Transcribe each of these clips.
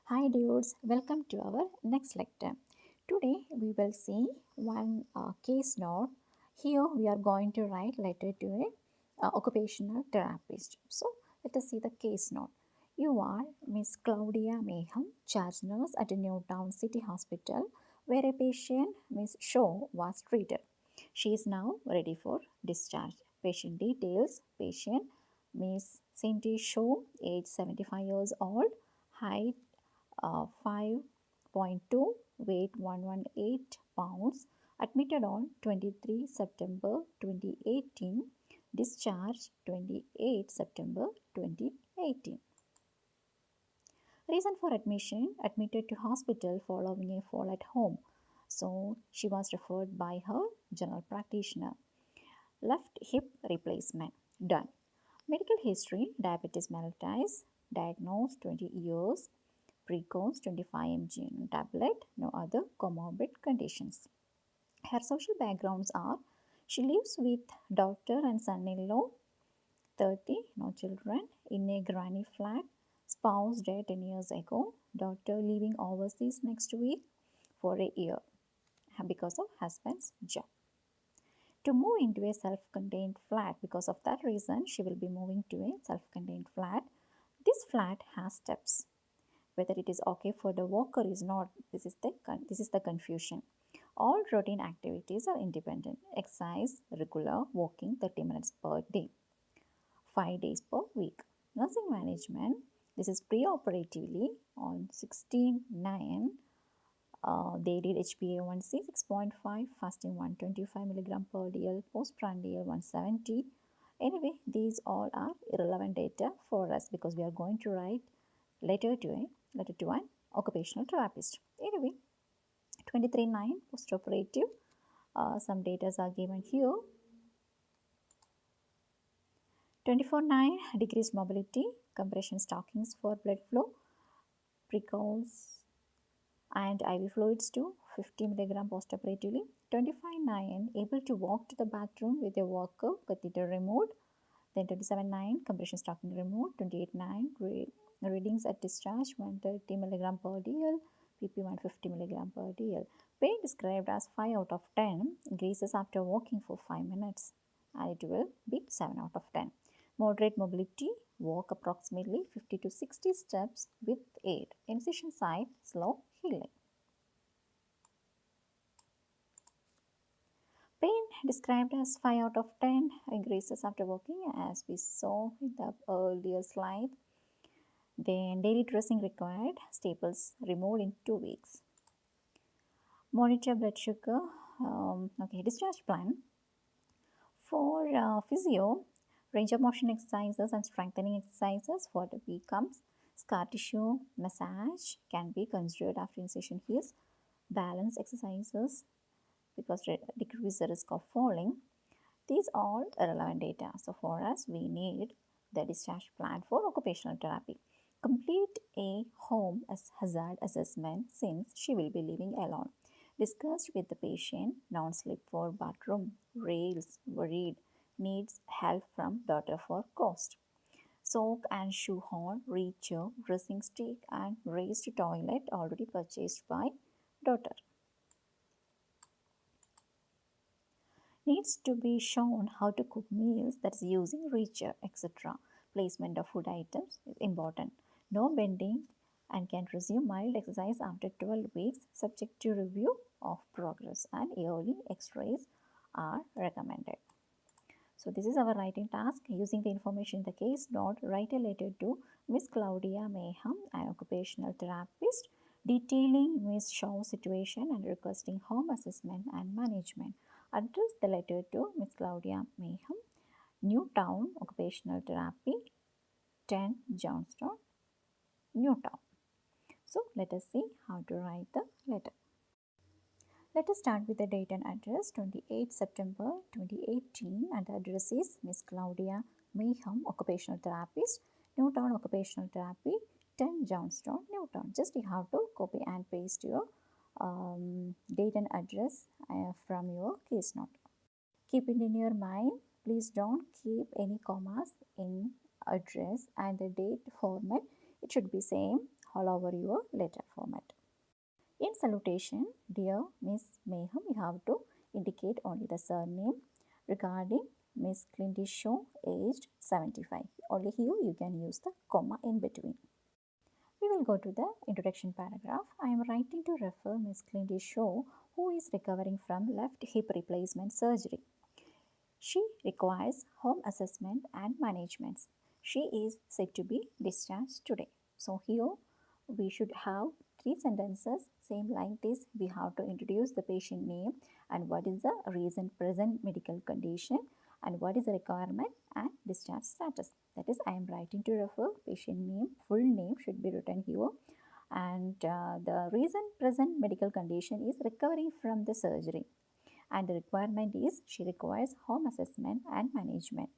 Hi dudes, welcome to our next lecture. Today we will see one case note. Here we are going to write letter to a occupational therapist. So let us see the case note. You are Miss Claudia Mayhem, charge nurse at Newtown City Hospital, where a patient, Miss Shaw, was treated. She is now ready for discharge. Patient details: patient Miss Cindy Shaw, age 75 years old, height 5.2, weight 118 pounds, admitted on 23 September 2018, discharged 28 September 2018. Reason for admission: admitted to hospital following a fall at home. So she was referred by her general practitioner. Left hip replacement done. Medical history: diabetes mellitus, diagnosed 20 years, precox 25 mg tablet, no other comorbid conditions. Her social backgrounds are: she lives with daughter and son-in-law, 30, no children, in a granny flat, spouse dead 10 years ago, daughter living overseas next week for a year because of husband's job. To move into a self-contained flat, because of that reason she will be moving to a self-contained flat. This flat has steps. Whether it is okay for the walker is not, this is the confusion. All routine activities are independent. Exercise regular, walking 30 minutes per day, 5 days per week. Nursing management: this is pre-operatively on 16/9. They did HbA1c 6.5, fasting 125 milligram per dl, postprandial 170. Anyway, these all are irrelevant data for us because we are going to write letter to an occupational therapist. Anyway, 23/9 postoperative. Some data are given here. 24/9 decreased mobility, compression stockings for blood flow, precox and IV fluids to 50 milligram postoperatively. 25/9 able to walk to the bathroom with a walker, catheter removed. Then 27/9 compression stocking removed. 28/9 readings at discharge 130 milligram per dl, PP 150 milligram per dl. Pain described as 5 out of 10, increases after walking for 5 minutes, and it will be 7 out of 10. Moderate mobility, walk approximately 50 to 60 steps with aid. Incision site, slow healing. Pain described as 5 out of 10, increases after walking as we saw in the earlier slide. Then daily dressing required, staples removed in 2 weeks. Monitor blood sugar. Discharge plan. For physio, range of motion exercises and strengthening exercises for the week comes. Scar tissue massage can be considered after incision heals. Balance exercises because decrease the risk of falling. These are relevant data. So for us, we need the discharge plan for occupational therapy. Complete a home as hazard assessment since she will be living alone. Discussed with the patient, non-slip for bathroom, rails, worried, needs help from daughter for cost. Soak and shoe horn, reacher, dressing stick and raised toilet already purchased by daughter. Needs to be shown how to cook meals, that is using reacher, etc. Placement of food items is important. No bending and can resume mild exercise after 12 weeks subject to review of progress, and yearly x-rays are recommended. So this is our writing task. Using the information in the case note, write a letter to Miss Claudia Mayhem, an occupational therapist, detailing Miss Shaw's situation and requesting home assessment and management. Address the letter to Miss Claudia Mayhem, Newtown, Occupational Therapy, 10 Johnstone, Newtown. So let us see how to write the letter. Let us start with the date and address, 28 September 2018, and the address is Miss Claudia Mayhem, Occupational Therapist, Newtown Occupational Therapy, 10 Johnstone, Newtown. Just you have to copy and paste your date and address from your case note. Keep it in your mind. Please don't keep any commas in address and the date format. It should be same. all over your letter format. In salutation, dear Miss Mayhem, you have to indicate only the surname. Regarding Miss Clinty Shaw, aged 75. Only here you can use the comma in between. We will go to the introduction paragraph. I am writing to refer Miss Clinty Shaw, who is recovering from left hip replacement surgery. She requires home assessment and management. She is said to be discharged today. So here we should have three sentences same like this. We have to introduce the patient name and what is the recent present medical condition and what is the requirement and discharge status. That is, I am writing to refer. Patient name, full name should be written here, and the recent present medical condition is recovering from the surgery, and the requirement is she requires home assessment and management,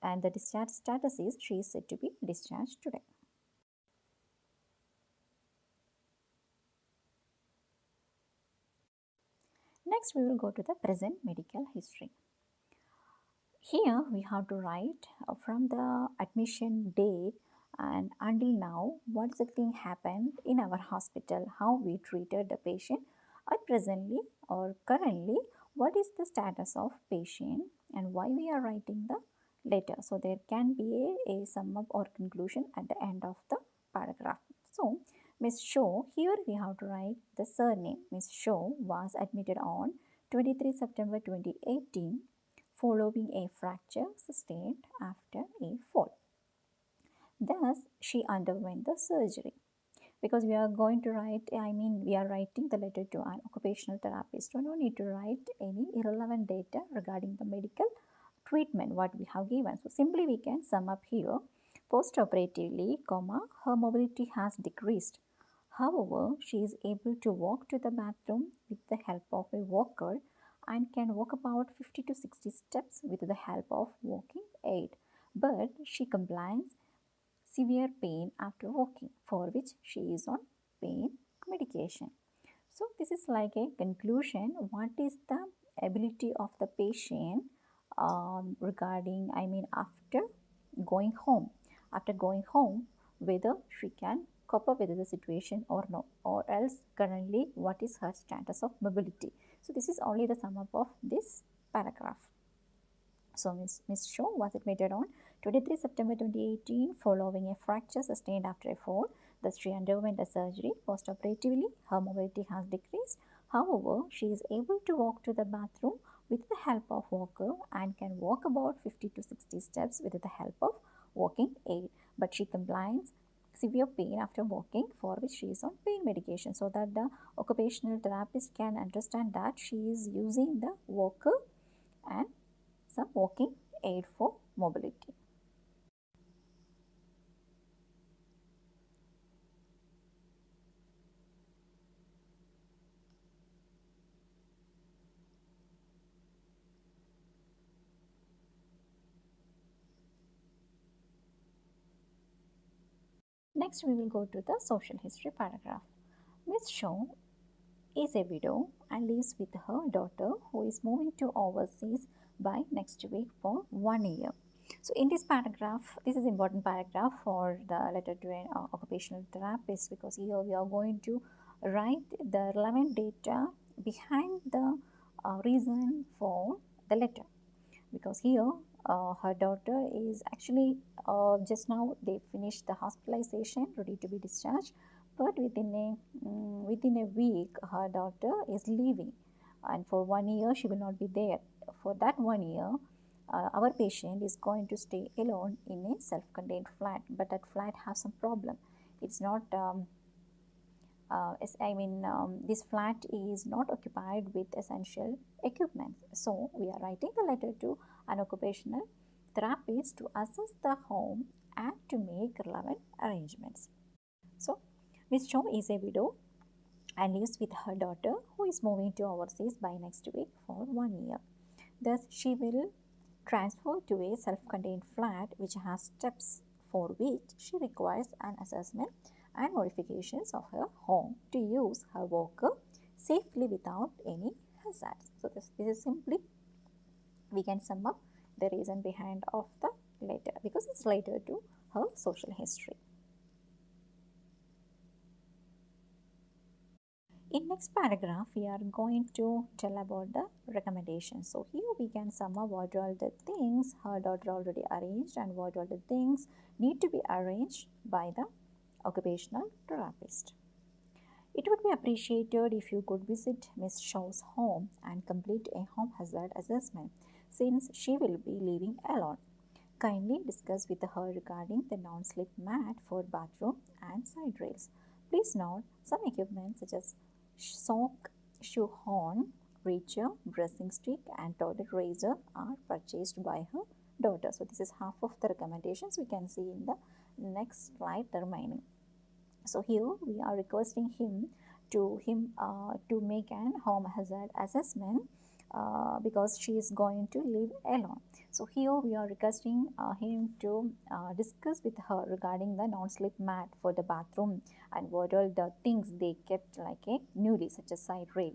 and the discharge status is she is said to be discharged today. Next, we will go to the present medical history. Here we have to write from the admission date and until now what exactly happened in our hospital, how we treated the patient, or presently or currently what is the status of patient and why we are writing the letter. So there can be a sum up or conclusion at the end of the paragraph. So Miss Shaw, here we have to write the surname. Miss Shaw was admitted on 23 September 2018 following a fracture sustained after a fall. Thus, she underwent the surgery. Because we are going to write, we are writing the letter to an occupational therapist. So, no need to write any irrelevant data regarding the medical treatment what we have given. So, simply we can sum up here. Post-operatively, her mobility has decreased. However, she is able to walk to the bathroom with the help of a walker and can walk about 50 to 60 steps with the help of walking aid. But she complains severe pain after walking, for which she is on pain medication. So this is like a conclusion. What is the ability of the patient regarding, after going home? After going home, whether she can cope up with the situation or no, or else currently what is her status of mobility. So this is only the sum up of this paragraph. So Miss Shaw was admitted on 23 September 2018 following a fracture sustained after a fall. Thus she underwent a surgery. Post-operatively, her mobility has decreased. However, she is able to walk to the bathroom with the help of walker and can walk about 50 to 60 steps with the help of walking aid. But she complains severe pain after walking, for which she is on pain medication, so that the occupational therapist can understand that she is using the walker and some walking aid for mobility. Next, we will go to the social history paragraph. Miss Shaw is a widow and lives with her daughter, who is moving to overseas by next week for 1 year. So in this paragraph, this is important paragraph for the letter to an occupational therapist, because here we are going to write the relevant data behind the reason for the letter. Because here her daughter is actually just now they finished the hospitalization, ready to be discharged, but within a week her daughter is leaving, and for 1 year she will not be there. For that 1 year, our patient is going to stay alone in a self-contained flat, but that flat has some problem. It's not this flat is not occupied with essential equipment. So we are writing the letter to an occupational therapist to assess the home and to make relevant arrangements. So Ms. Shaw is a widow and lives with her daughter, who is moving to overseas by next week for 1 year. Thus she will transfer to a self-contained flat which has steps, for which she requires an assessment and modifications of her home to use her walker safely without any hazards. So this is simply, we can sum up the reason behind of the letter, because it's related to her social history. In next paragraph, we are going to tell about the recommendations. So here we can sum up what all the things her daughter already arranged and what all the things need to be arranged by the occupational therapist. It would be appreciated if you could visit Miss Shaw's home and complete a home hazard assessment since she will be living alone. Kindly discuss with her regarding the non-slip mat for bathroom and side rails. Please note some equipment such as sock, shoe horn, reacher, dressing stick and toilet razor are purchased by her daughter. So this is half of the recommendations. We can see in the next slide the remaining. So here we are requesting to make an home hazard assessment because she is going to live alone. So here we are requesting him to discuss with her regarding the non-slip mat for the bathroom and what all the things they kept like a newly, such as side rail.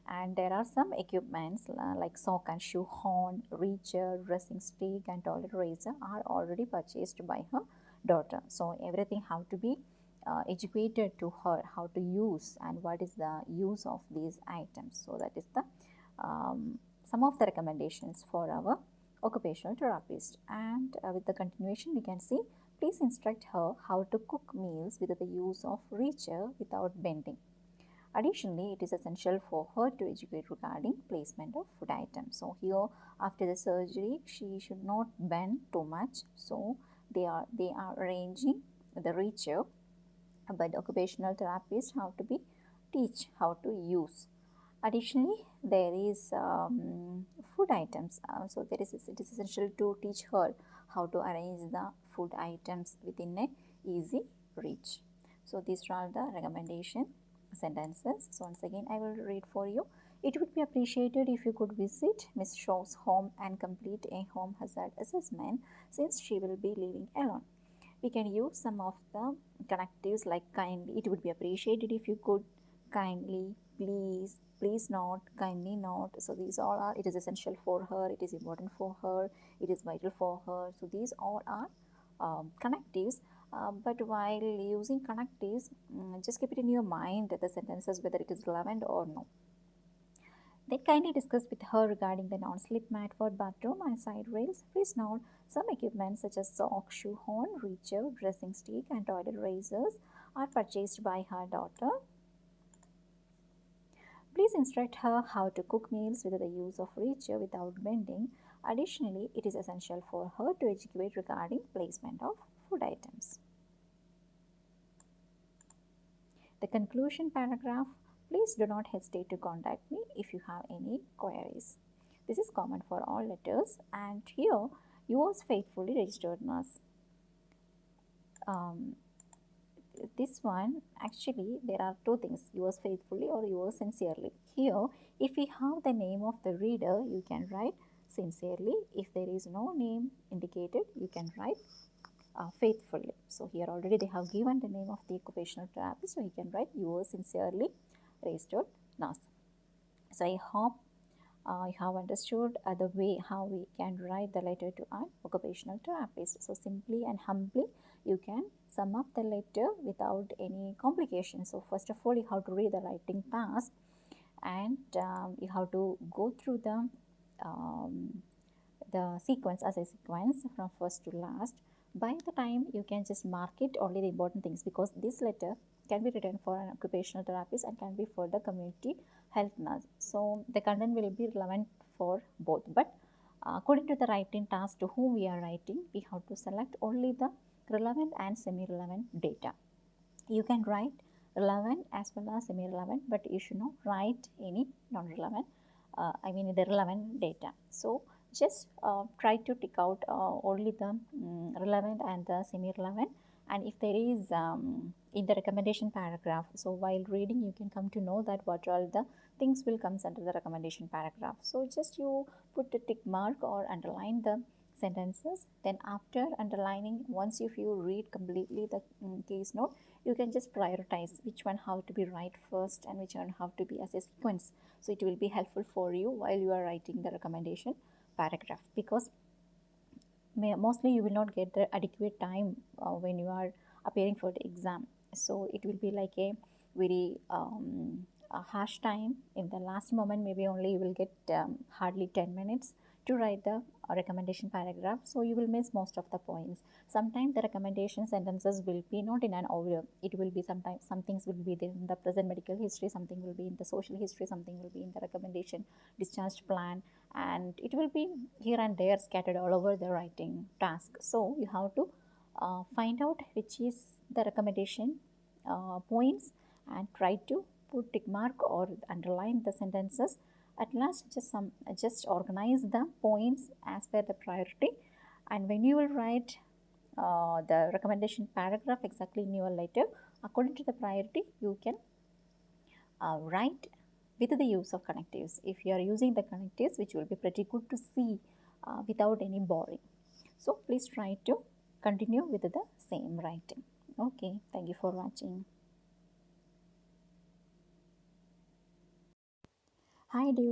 And there are some equipments like sock and shoe horn, reacher, dressing stick and toilet razor are already purchased by her daughter. So everything have to be educated to her how to use and what is the use of these items. So that is the some of the recommendations for our occupational therapist. And with the continuation we can see, please instruct her how to cook meals with the use of reacher without bending. Additionally, it is essential for her to educate regarding placement of food items. So here after the surgery she should not bend too much, so they are arranging the reacher, but occupational therapists have to be teach how to use. Additionally, there is food items. So it is essential to teach her how to arrange the food items within a easy reach. So these are the recommendation sentences. So once again, I will read for you. It would be appreciated if you could visit Miss Shaw's home and complete a home hazard assessment since she will be living alone. We can use some of the connectives like kindly. It would be appreciated if you could, kindly, please, please not, kindly not. So these all are, it is essential for her, it is important for her, it is vital for her. So these all are connectives. But while using connectives, just keep it in your mind the sentences whether it is relevant or no. Then kindly discuss with her regarding the non-slip mat for bathroom and side rails. Please note some equipment such as sock, shoe horn, reacher, dressing stick and toilet razors are purchased by her daughter. Please instruct her how to cook meals with the use of reacher without bending. Additionally, it is essential for her to educate regarding placement of food items. The conclusion paragraph, please do not hesitate to contact me if you have any queries. This is common for all letters, and here yours faithfully, registered nurse. This one, actually there are two things, yours faithfully or yours sincerely. Here if we have the name of the reader, you can write sincerely. If there is no name indicated, you can write faithfully. So here already they have given the name of the occupational therapist, so he can write yours sincerely, registered nurse. So I hope you have understood the way how we can write the letter to an occupational therapist. So simply and humbly you can sum up the letter without any complications. So first of all, you have to read the writing task, and you have to go through the sequence as a sequence from first to last. By the time you can just mark it only the important things, because this letter can be written for an occupational therapist and can be for the community health nurse. So the content will be relevant for both, but according to the writing task to whom we are writing, we have to select only the relevant and semi-relevant data. You can write relevant as well as semi-relevant, but you should not write any non-relevant, the relevant data. So just try to tick out only the relevant and the semi-relevant. And if there is in the recommendation paragraph, so while reading you can come to know that what all the things will comes under the recommendation paragraph. So just you put the tick mark or underline the sentences. Then after underlining, once if you read completely the case note, you can just prioritize which one have to be right first and which one have to be as a sequence. So it will be helpful for you while you are writing the recommendation paragraph, because mostly you will not get the adequate time when you are appearing for the exam. So it will be like a very harsh time in the last moment. Maybe only you will get hardly 10 minutes to write the recommendation paragraph, so you will miss most of the points. Sometimes the recommendation sentences will be not in an order. It will be sometimes some things will be there in the present medical history, something will be in the social history, something will be in the recommendation discharge plan, and it will be here and there scattered all over the writing task. So you have to find out which is the recommendation points and try to put tick mark or underline the sentences. At last, just organize the points as per the priority, and when you will write the recommendation paragraph exactly in your letter according to the priority, you can write with the use of connectives. If you are using the connectives, which will be pretty good to see without any boring. So please try to continue with the same writing. Okay, thank you for watching. Hi, dear.